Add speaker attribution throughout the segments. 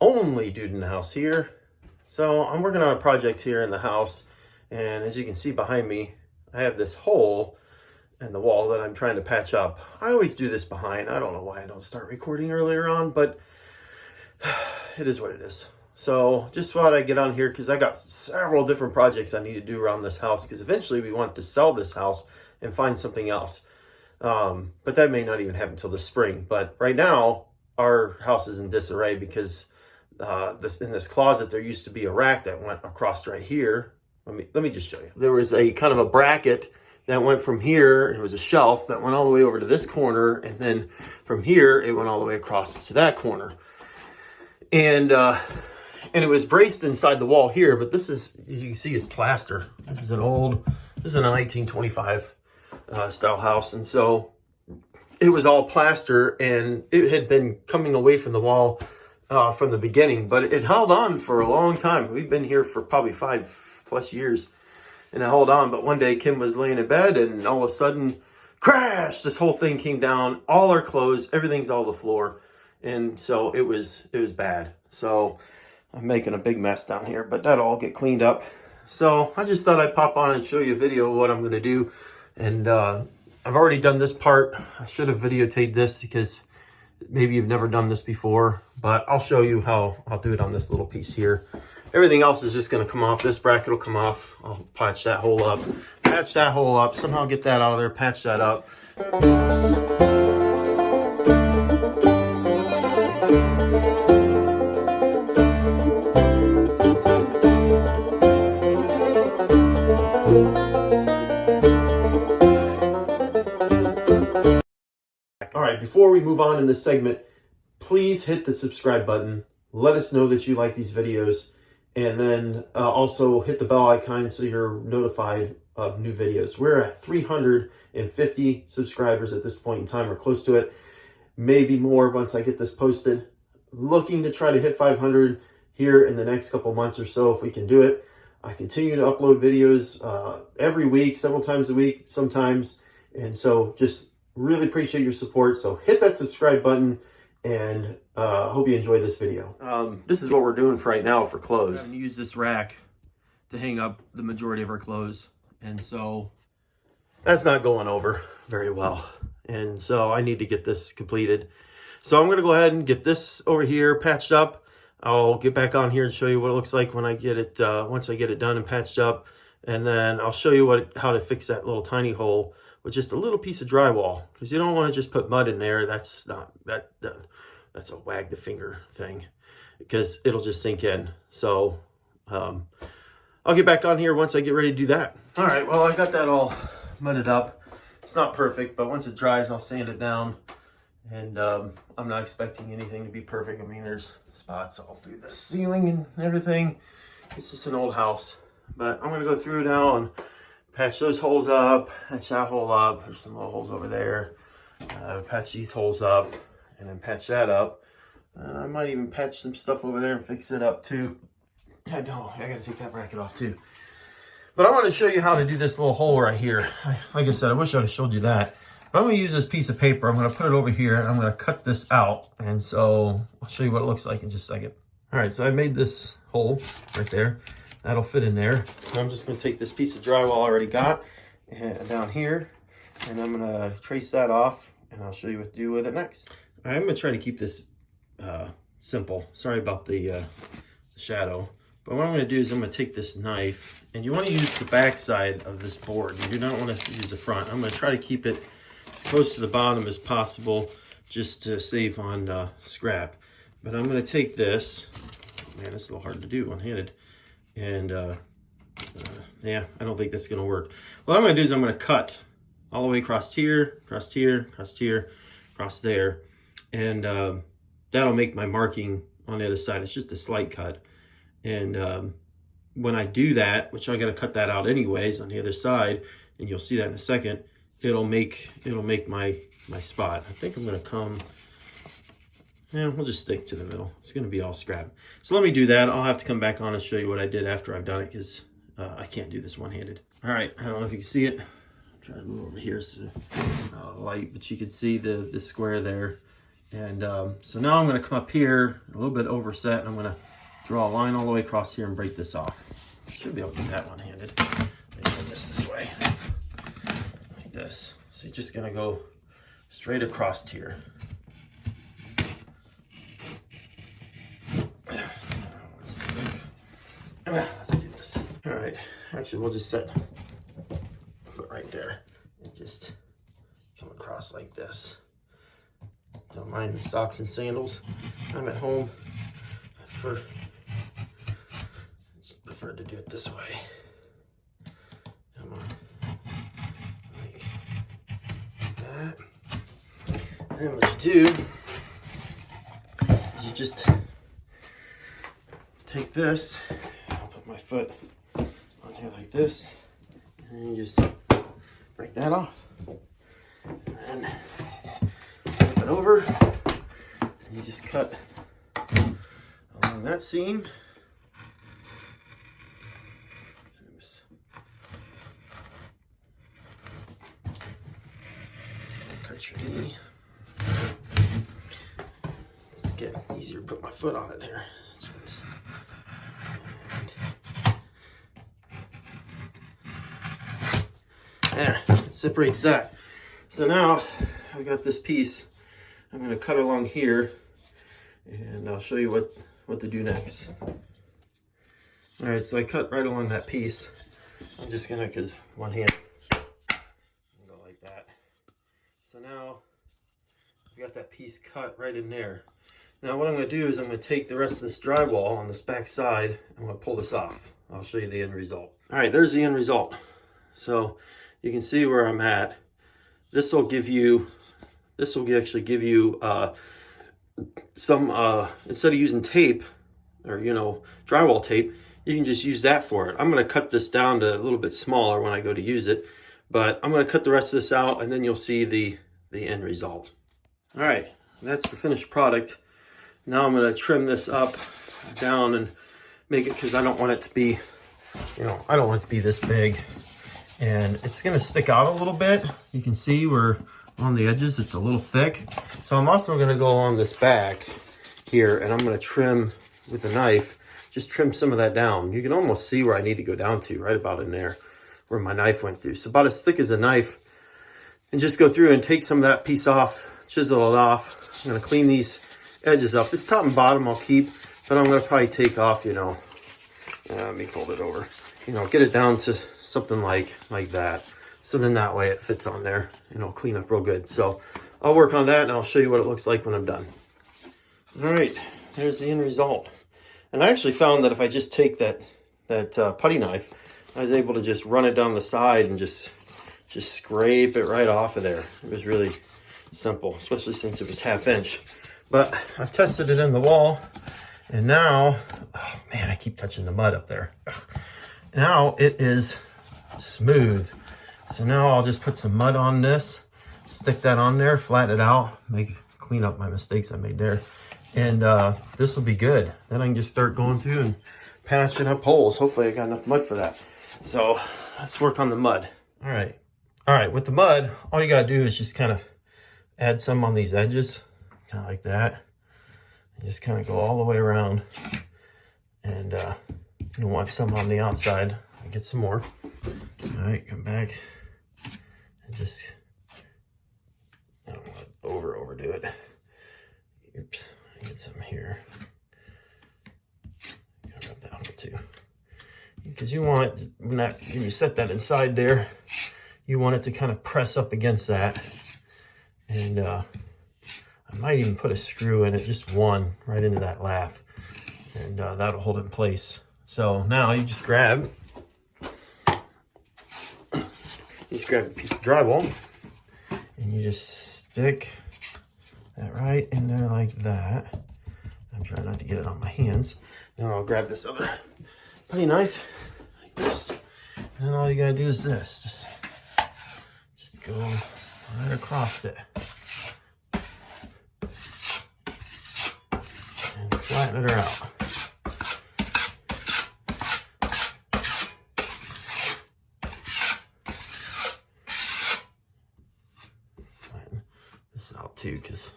Speaker 1: only dude in the house here. So I'm working on a project here in the house, and as you can see behind me, I have this hole in the wall that I'm trying to patch up. I always do this behind. I don't know why I don't start recording earlier on, but it is what it is. So just thought I'd get on here because I got several different projects I need to do around this house, because eventually we want to sell this house and find something else. But that may not even happen until the spring. But right now, our house is in disarray because in this closet, there used to be a rack that went across right here. Let me just show you. There was a kind of a bracket that went from here. It was a shelf that went all the way over to this corner. And then from here, it went all the way across to that corner. And it was braced inside the wall here, but this is, as you can see, is plaster. This is a 1925 style house. And so it was all plaster, and it had been coming away from the wall from the beginning, but it held on for a long time. We've been here for probably 5+ years, and it held on. But one day Kim was laying in bed, and all of a sudden, crash, this whole thing came down. All our clothes, everything's all the floor. And so it was bad. So I'm making a big mess down here, but that'll all get cleaned up. So I just thought I'd pop on and show you a video of what I'm going to do. And I've already done this part. I should have videotaped this because maybe you've never done this before, but I'll show you how I'll do it on this little piece here. Everything else is just going to come off. This bracket will come off. I'll patch that hole up, somehow get that out of there, patch that up. All right, before we move on in this segment, please hit the subscribe button. Let us know that you like these videos, and then also hit the bell icon so you're notified of new videos. We're at 350 subscribers at this point in time, or close to it, maybe more once I get this posted. Looking to try to hit 500 here in the next couple months or so if we can do it. I continue to upload videos every week, several times a week sometimes, and so just really appreciate your support. So hit that subscribe button, and hope you enjoy this video. This is what we're doing for right now for clothes. I'm going to use this rack to hang up the majority of our clothes, and so that's not going over very well. And so I need to get this completed. So I'm going to go ahead and get this over here patched up. I'll get back on here and show you what it looks like when I get it, once I get it done and patched up. And then I'll show you how to fix that little tiny hole with just a little piece of drywall, because you don't want to just put mud in there. That's a wag the finger thing, because it'll just sink in. So I'll get back on here once I get ready to do that. All right, well, I got that all mudded up. It's not perfect, but once it dries, I'll sand it down. And I'm not expecting anything to be perfect. I mean, there's spots all through the ceiling and everything. It's just an old house. But I'm gonna go through now and patch those holes up, patch that hole up. There's some little holes over there. Patch these holes up, and then patch that up. I might even patch some stuff over there and fix it up too. I gotta take that bracket off too. But I want to show you how to do this little hole right here. Like I said, I wish I would have showed you that. But I'm going to use this piece of paper. I'm going to put it over here, and I'm going to cut this out. And so I'll show you what it looks like in just a second. All right, so I made this hole right there. That'll fit in there. And I'm just going to take this piece of drywall I already got down here, and I'm going to trace that off, and I'll show you what to do with it next. All right, I'm going to try to keep this simple. Sorry about the shadow. But what I'm going to do is I'm going to take this knife, and you want to use the back side of this board. You do not want to use the front. I'm going to try to keep it as close to the bottom as possible, just to save on scrap. But I'm going to take this. Man, it's a little hard to do one-handed. And yeah, I don't think that's going to work. What I'm going to do is I'm going to cut all the way across here, across here, across here, across there. And that'll make my marking on the other side. It's just a slight cut. And when I do that, which I got to cut that out anyways on the other side, and you'll see that in a second, it'll make my spot. I think I'm going to come, yeah, we'll just stick to the middle. It's going to be all scrap. So let me do that. I'll have to come back on and show you what I did after I've done it, because I can't do this one-handed. All right, I don't know if you can see it. I'm trying to move over here so light, but you can see the square there. And so now I'm going to come up here a little bit overset, and I'm going to draw a line all the way across here and break this off. Should be able to do that one-handed. Maybe this way, like this. So you're just going to go straight across here. Let's do this. All right, actually we'll just set foot right there and just come across like this. Don't mind the socks and sandals. I'm at home. Just prefer to do it this way. Come on, like that. And then what you do is you just take this. I'll put my foot on here like this, and then you just break that off. And then flip it over, and you just cut along that seam. Oops. Cut your knee. It's getting easier to put my foot on it here. There, it separates that. So now I got this piece. I'm going to cut along here, and I'll show you what to do next. All right, so I cut right along that piece. I'm just going to, because one hand, go like that. So now I've got that piece cut right in there. Now what I'm going to do is I'm going to take the rest of this drywall on this back side. I'm going to pull this off. I'll show you the end result. All right, there's the end result. So you can see where I'm at. This will actually give you some, instead of using tape or, drywall tape, you can just use that for it. I'm going to cut this down to a little bit smaller when I go to use it, but I'm going to cut the rest of this out, and then you'll see the end result. All right, that's the finished product. Now I'm going to trim this up down and make it, because I don't want it to be, I don't want it to be this big. And it's going to stick out a little bit. You can see where on the edges it's a little thick. So I'm also going to go on this back here, and I'm going to trim with a knife, just trim some of that down. You can almost see where I need to go down to, right about in there where my knife went through. So about as thick as a knife, and just go through and take some of that piece off, chisel it off. I'm going to clean these edges up. This top and bottom I'll keep, but I'm going to probably take off, let me fold it over. Get it down to something like that. So then that way it fits on there, clean up real good. So I'll work on that, and I'll show you what it looks like when I'm done. All right, there's the end result. And I actually found that if I just take that putty knife, I was able to just run it down the side and just scrape it right off of there. It was really simple, especially since it was 1/2 inch. But I've tested it in the wall, and now, oh man, I keep touching the mud up there. Now it is smooth. So now I'll just put some mud on this, stick that on there, flatten it out, clean up my mistakes I made there. And this will be good. Then I can just start going through and patching up holes. Hopefully I got enough mud for that. So let's work on the mud. All right, with the mud, all you gotta do is just kind of add some on these edges, kind of like that. And just kind of go all the way around. And you'll want some on the outside. I get some more. All right, come back and just, I don't want to overdo it. Oops, I get some here. Gotta rub that one too. Because you want it, when you set that inside there, you want it to kind of press up against that. And I might even put a screw in it, just one, right into that lath. And that'll hold it in place. So now you just grab a piece of drywall, and you just stick that right in there like that. I'm trying not to get it on my hands. Now I'll grab this other putty knife like this, and then all you gotta do is this. Just go right across it and flatten it out. Out too, because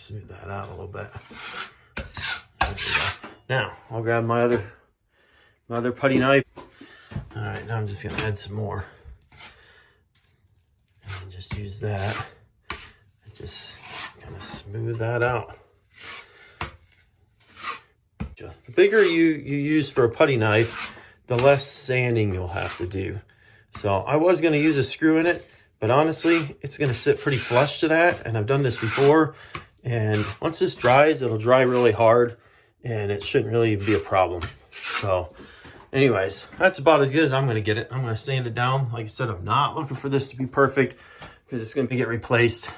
Speaker 1: smooth that out a little bit. There we go. Now, I'll grab my other putty knife. All right, now I'm just gonna add some more. And just use that and just kind of smooth that out. The bigger you use for a putty knife, the less sanding you'll have to do. So I was gonna use a screw in it, but honestly, it's gonna sit pretty flush to that, and I've done this before, and once this dries, it'll dry really hard, and it shouldn't really be a problem. So anyways, that's about as good as I'm gonna get it. I'm gonna sand it down. Like I said, I'm not looking for this to be perfect because it's gonna get replaced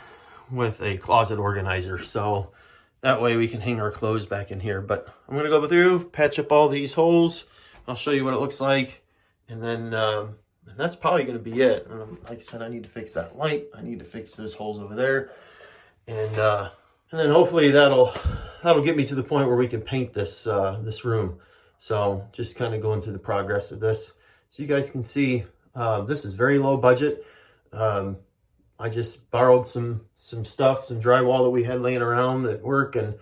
Speaker 1: with a closet organizer. So that way we can hang our clothes back in here. But I'm gonna go through, patch up all these holes. I'll show you what it looks like, and then that's probably going to be it. Like I said, I need to fix that light. I need to fix those holes over there, and then hopefully that'll get me to the point where we can paint this this room. So just kind of going through the progress of this, so you guys can see this is very low budget. I just borrowed some stuff, some drywall that we had laying around at work, and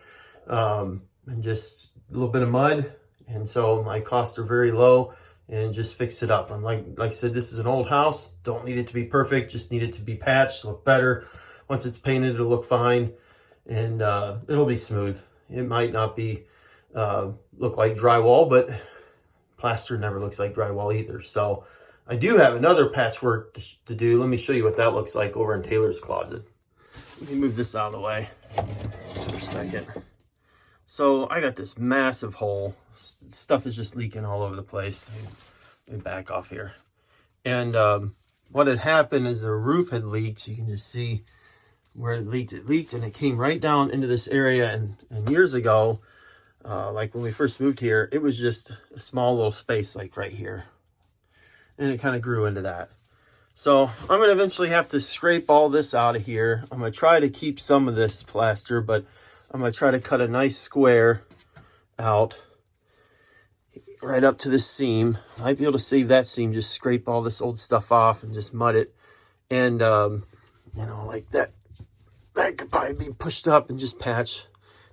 Speaker 1: just a little bit of mud, and so my costs are very low. And just fix it up. I'm like I said, this is an old house. Don't need it to be perfect. Just need it to be patched, look better. Once it's painted, it'll look fine, and it'll be smooth. It might not be look like drywall, but plaster never looks like drywall either. So I do have another patchwork to do. Let me show you what that looks like over in Taylor's closet. Let me move this out of the way just for a second. So I got this massive hole. Stuff is just leaking all over the place. Let me back off here. And what had happened is the roof had leaked. So you can just see where it leaked. It leaked and it came right down into this area. And years ago, like when we first moved here, it was just a small little space like right here. And it kind of grew into that. So I'm going to eventually have to scrape all this out of here. I'm going to try to keep some of this plaster, but I'm going to try to cut a nice square out right up to this seam. I might be able to save that seam, just scrape all this old stuff off and just mud it. And, you know, like that could probably be pushed up and just patch.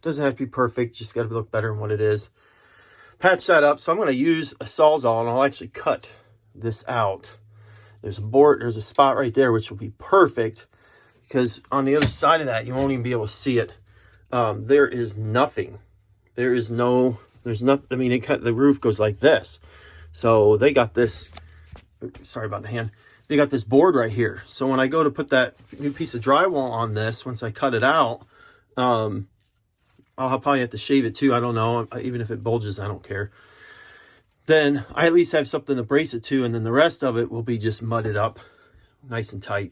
Speaker 1: Doesn't have to be perfect, just got to look better than what it is. Patch that up. So I'm going to use a Sawzall, and I'll actually cut this out. There's a spot right there, which will be perfect, because on the other side of that, you won't even be able to see it. There is nothing. There's nothing. I mean, the roof goes like this. So they got this, sorry about the hand. They got this board right here. So when I go to put that new piece of drywall on this, once I cut it out, I'll probably have to shave it too. I don't know. Even if it bulges, I don't care. Then I at least have something to brace it to, and then the rest of it will be just mudded up nice and tight.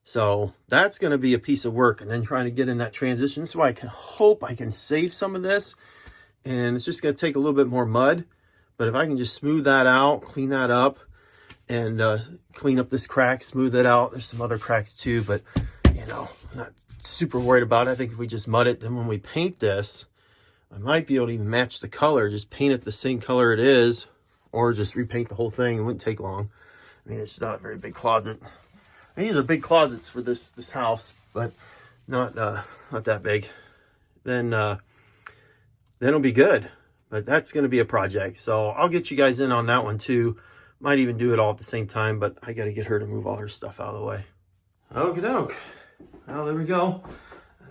Speaker 1: So that's going to be a piece of work, and then trying to get in that transition. So I can hope I can save some of this, and it's just going to take a little bit more mud. But if I can just smooth that out, clean that up, and clean up this crack, smooth it out. There's some other cracks too, but you know, I'm not super worried about it. I think if we just mud it, then when we paint this, I might be able to even match the color, just paint it the same color it is, or just repaint the whole thing. It wouldn't take long. I mean, it's not a very big closet. And these are big closets for this house, but not that big. Then it'll be good. But that's going to be a project. So I'll get you guys in on that one too. Might even do it all at the same time, but I got to get her to move all her stuff out of the way. Okie doke. Well, there we go.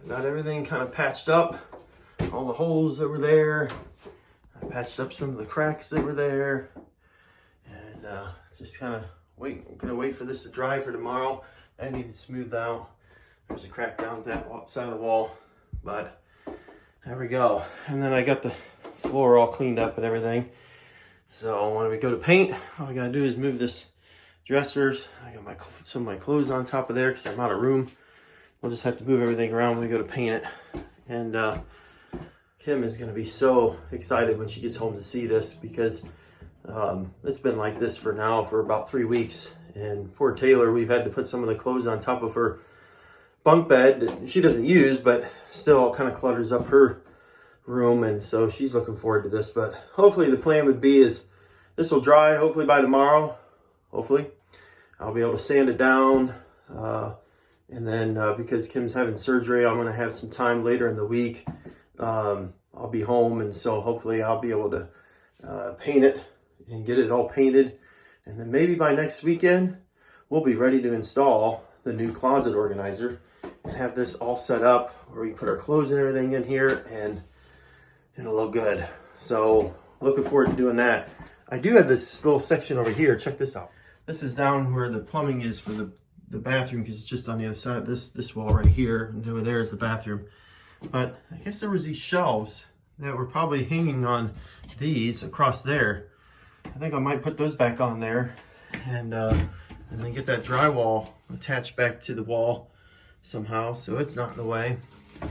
Speaker 1: I got everything kind of patched up. All the holes that were there. I patched up some of the cracks that were there. And just kind of gonna wait for this to dry for tomorrow. I need to smooth out. There's a crack down that side of the wall, but there we go. And then I got the floor all cleaned up and everything. So when we go to paint, all I gotta do is move this dressers. I got some of my clothes on top of there because I'm out of room. We'll just have to move everything around when we go to paint it. And Kim is gonna be so excited when she gets home to see this, because it's been like this for about 3 weeks. And poor Taylor, we've had to put some of the clothes on top of her bunk bed that she doesn't use, but still kind of clutters up her room. And so she's looking forward to this. But hopefully the plan would be is this will dry hopefully by tomorrow. Hopefully I'll be able to sand it down And then because Kim's having surgery, I'm going to have some time later in the week. I'll be home, and so hopefully I'll be able to paint it and get it all painted. And then maybe by next weekend, we'll be ready to install the new closet organizer and have this all set up where we can put our clothes and everything in here, and it'll look good. So looking forward to doing that. I do have this little section over here. Check this out. This is down where the plumbing is for the bathroom, because it's just on the other side of this wall right here, and over there is the bathroom. But I guess there was these shelves that were probably hanging on these across there. I think I might put those back on there, and then get that drywall attached back to the wall somehow so it's not in the way,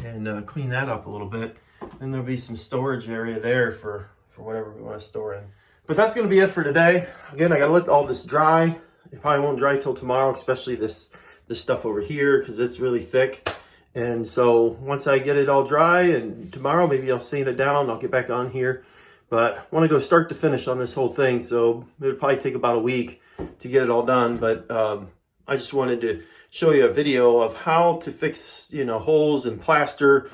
Speaker 1: and clean that up a little bit. Then there'll be some storage area there for whatever we want to store in. But that's going to be it for today. Again, I got to let all this dry. It probably won't dry till tomorrow, especially this stuff over here, because it's really thick. And so once I get it all dry, and tomorrow maybe I'll sand it down, I'll get back on here. But I want to go start to finish on this whole thing, so it'll probably take about a week to get it all done. But I just wanted to show you a video of how to fix, holes in plaster,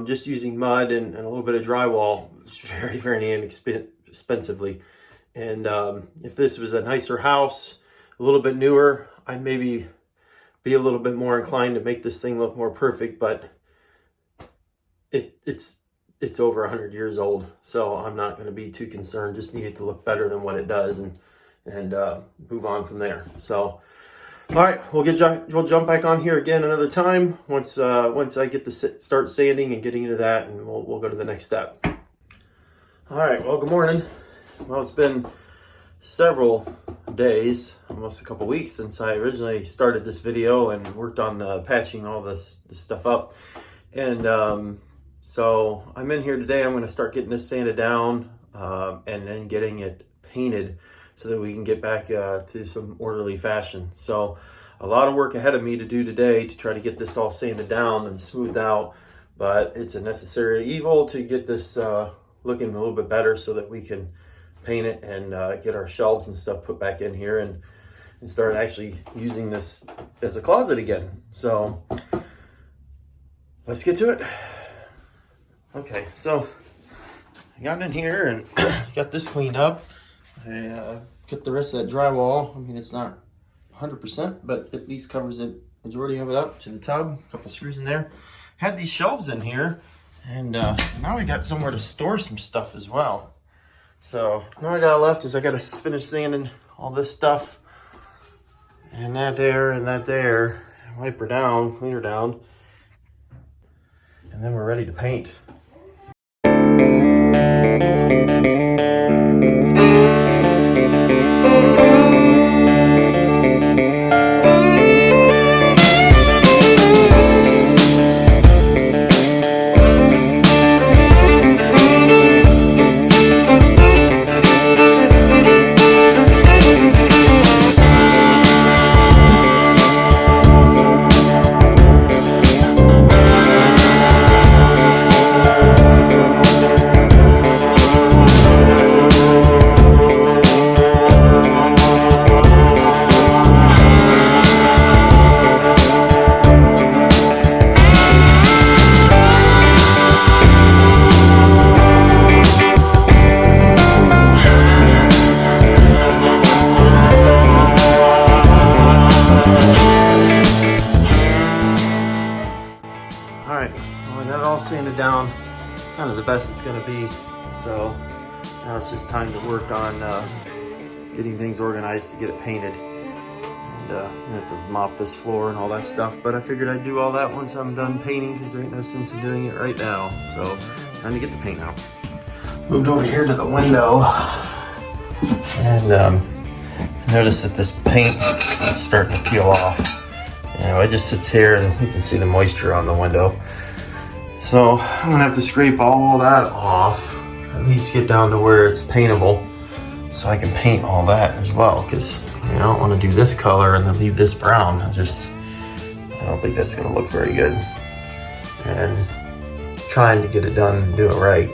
Speaker 1: just using mud and a little bit of drywall, very, very inexpensively. And if this was a nicer house, a little bit newer, I'd maybe be a little bit more inclined to make this thing look more perfect. But it's over 100 years old, so I'm not going to be too concerned. Just need it to look better than what it does, and move on from there. So, all right, we'll jump back on here again another time once I get to start sanding and getting into that, and we'll go to the next step. All right, well, good morning. Well, it's been several days, almost a couple weeks, since I originally started this video and worked on patching all this stuff up. And so I'm in here today. I'm going to start getting this sanded down and then getting it painted so that we can get back to some orderly fashion. So a lot of work ahead of me to do today to try to get this all sanded down and smoothed out, but it's a necessary evil to get this looking a little bit better so that we can paint it and get our shelves and stuff put back in here, and start actually using this as a closet again. So let's get to it. Okay, so I got in here and got this cleaned up. I put the rest of that drywall, I mean, it's not 100%, but at least covers it, majority of it up to the tub. A couple screws in there. Had these shelves in here, and so now we got somewhere to store some stuff as well. So now I got left is I got to finish sanding all this stuff, and that there, wipe her down, clean her down, and then we're ready to paint. Sanded down, kind of the best it's going to be. So now it's just time to work on getting things organized to get it painted, and I have to mop this floor and all that stuff, but I figured I'd do all that once I'm done painting, because there ain't no sense in doing it right now. So time to get the paint out. Moved over here to the window, and notice that this paint is starting to peel off. It just sits here, and you can see the moisture on the window. So I'm gonna have to scrape all that off, at least get down to where it's paintable, so I can paint all that as well, because I don't want to do this color and then leave this brown. I don't think that's gonna look very good, and trying to get it done and do it right.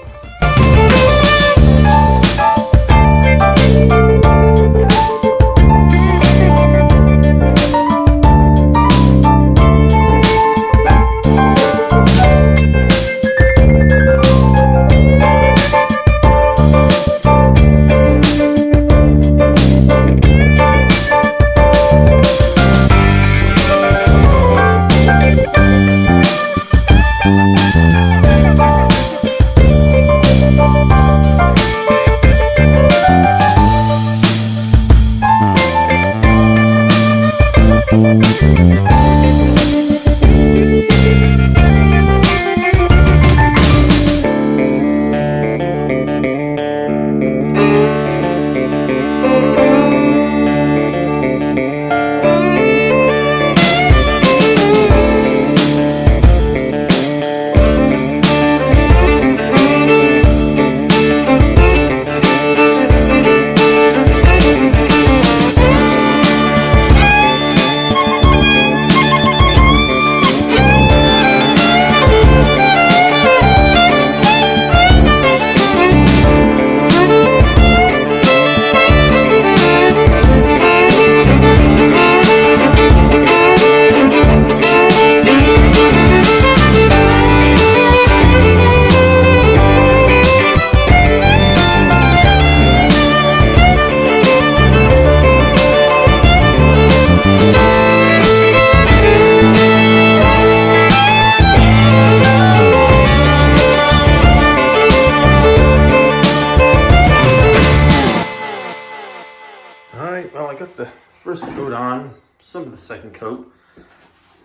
Speaker 1: coat on, some of the second coat,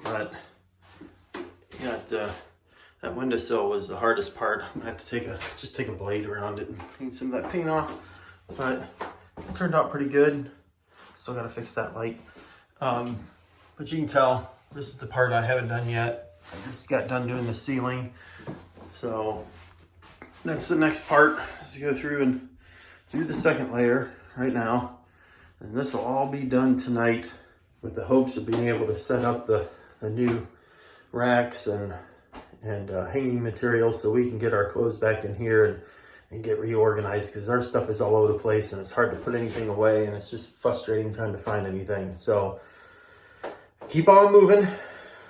Speaker 1: but got that windowsill was the hardest part. I'm gonna have to just take a blade around it and clean some of that paint off, but it's turned out pretty good. Still gotta fix that light. But you can tell this is the part I haven't done yet. I just got done doing the ceiling. So that's the next part, is to go through and do the second layer right now. And this will all be done tonight with the hopes of being able to set up the new racks and hanging materials so we can get our clothes back in here and get reorganized, because our stuff is all over the place and it's hard to put anything away, and it's just frustrating trying to find anything. So keep on moving.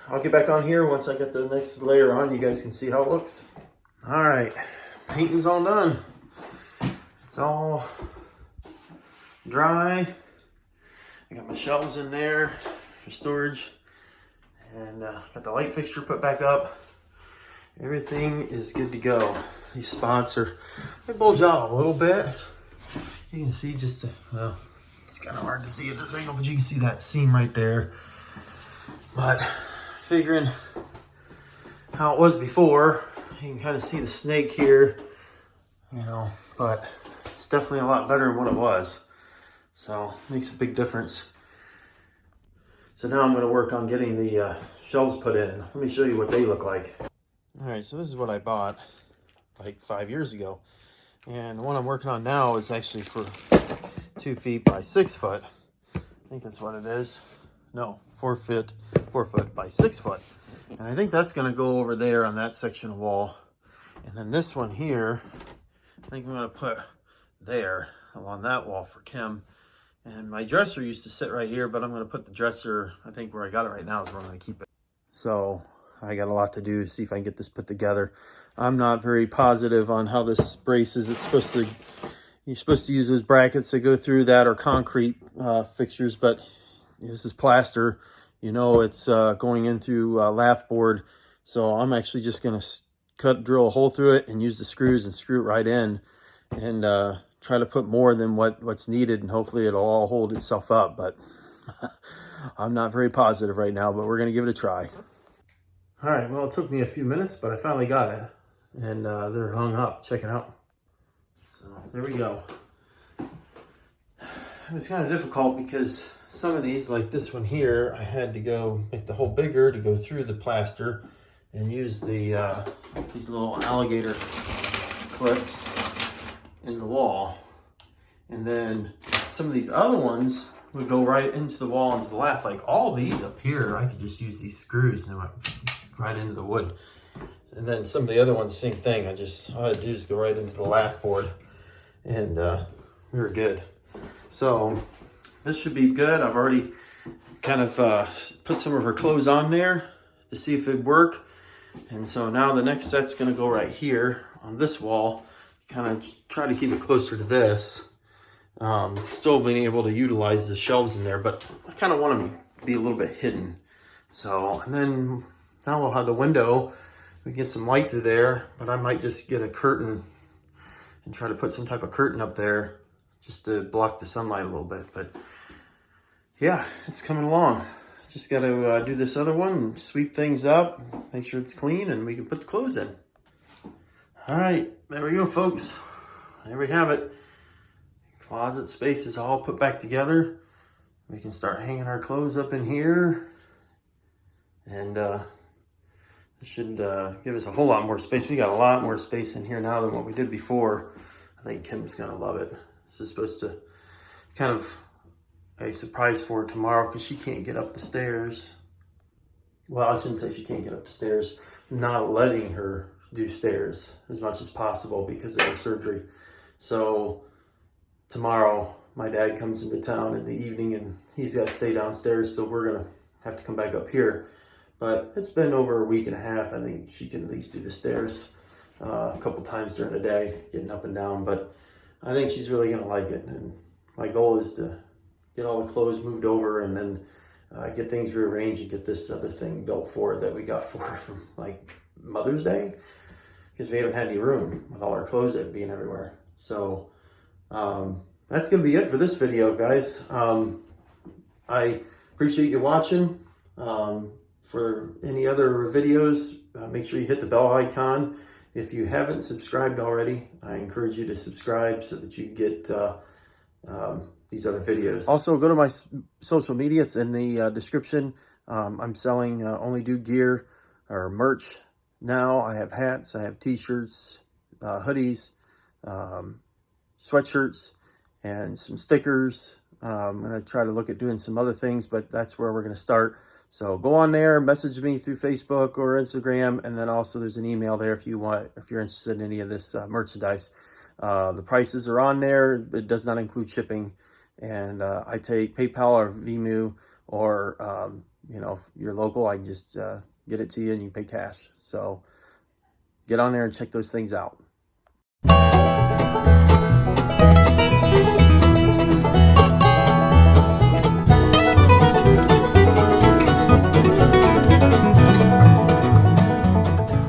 Speaker 1: I'll get back on here once I get the next layer on. You guys can see how it looks. All right, painting's all done. It's all dry. I got my shelves in there for storage, and got the light fixture put back up. Everything is good to go. These spots they bulge out a little bit. You can see well, it's kind of hard to see at this angle, but you can see that seam right there. But figuring how it was before, you can kind of see the snake here, but it's definitely a lot better than what it was. So it makes a big difference. So now I'm going to work on getting the shelves put in. Let me show you what they look like. All right, so this is what I bought like 5 years ago. And the one I'm working on now is actually for 2 feet by 6 foot. I think that's what it is. No, 4 foot by 6 foot. And I think that's going to go over there on that section of wall. And then this one here, I think I'm going to put there along that wall for Kim. And my dresser used to sit right here, but I'm going to put the dresser, I think where I got it right now is where I'm going to keep it. So I got a lot to do to see if I can get this put together. I'm not very positive on how this braces. You're supposed to use those brackets that go through that, or concrete fixtures, but this is plaster. It's going in through lath board. So I'm actually just going to drill a hole through it and use the screws and screw it right in, and try to put more than what's needed, and hopefully it'll all hold itself up. But I'm not very positive right now, but we're going to give it a try. All right, well, it took me a few minutes, but I finally got it, and they're hung up. Check it out. So there we go. It was kind of difficult because some of these, like this one here, I had to go make the hole bigger to go through the plaster and use these little alligator clips in the wall. And then some of these other ones would go right into the wall, into the lath. Like all these up here, I could just use these screws and they went right into the wood. And then some of the other ones, same thing. All I had to do is go right into the lath board, and we were good. So this should be good. I've already kind of put some of her clothes on there to see if it'd work. And so now the next set's going to go right here on this wall. Kind of try to keep it closer to this. Still being able to utilize the shelves in there, but I kind of want them to be a little bit hidden. So, and then now we'll have the window. We get some light through there, but I might just get a curtain and try to put some type of curtain up there just to block the sunlight a little bit. But yeah, it's coming along. Just got to do this other one and sweep things up, make sure it's clean, and we can put the clothes in. All right, there we go, folks. There we have it. Closet space is all put back together. We can start hanging our clothes up in here, and this should give us a whole lot more space. We got a lot more space in here now than what we did before. I think Kim's gonna love it. This is supposed to kind of a surprise for her tomorrow, because she can't get up the stairs. Well, I shouldn't say she can't get up the stairs. I'm not letting her do stairs as much as possible because of her surgery. So tomorrow, my dad comes into town in the evening, and he's got to stay downstairs, so we're going to have to come back up here. But it's been over a week and a half. I think she can at least do the stairs a couple times during the day, getting up and down. But I think she's really going to like it. And my goal is to get all the clothes moved over, and then get things rearranged and get this other thing built for her that we got for her from like Mother's Day, because we haven't had any room with all our clothes being everywhere. So that's going to be it for this video, guys. I appreciate you watching. For any other videos, make sure you hit the bell icon. If you haven't subscribed already, I encourage you to subscribe so that you get these other videos. Also, go to my social media. It's in the description. I'm selling Only Do gear or merch now. I have hats, I have t-shirts, hoodies, sweatshirts, and some stickers. I'm going to try to look at doing some other things, but that's where we're going to start. So go on there, message me through Facebook or Instagram, and then also there's an email there if you're interested in any of this merchandise. The prices are on there. It does not include shipping, and I take PayPal or Venmo, or you know, if you're local, I can just get it to you and you pay cash. So get on there and check those things out.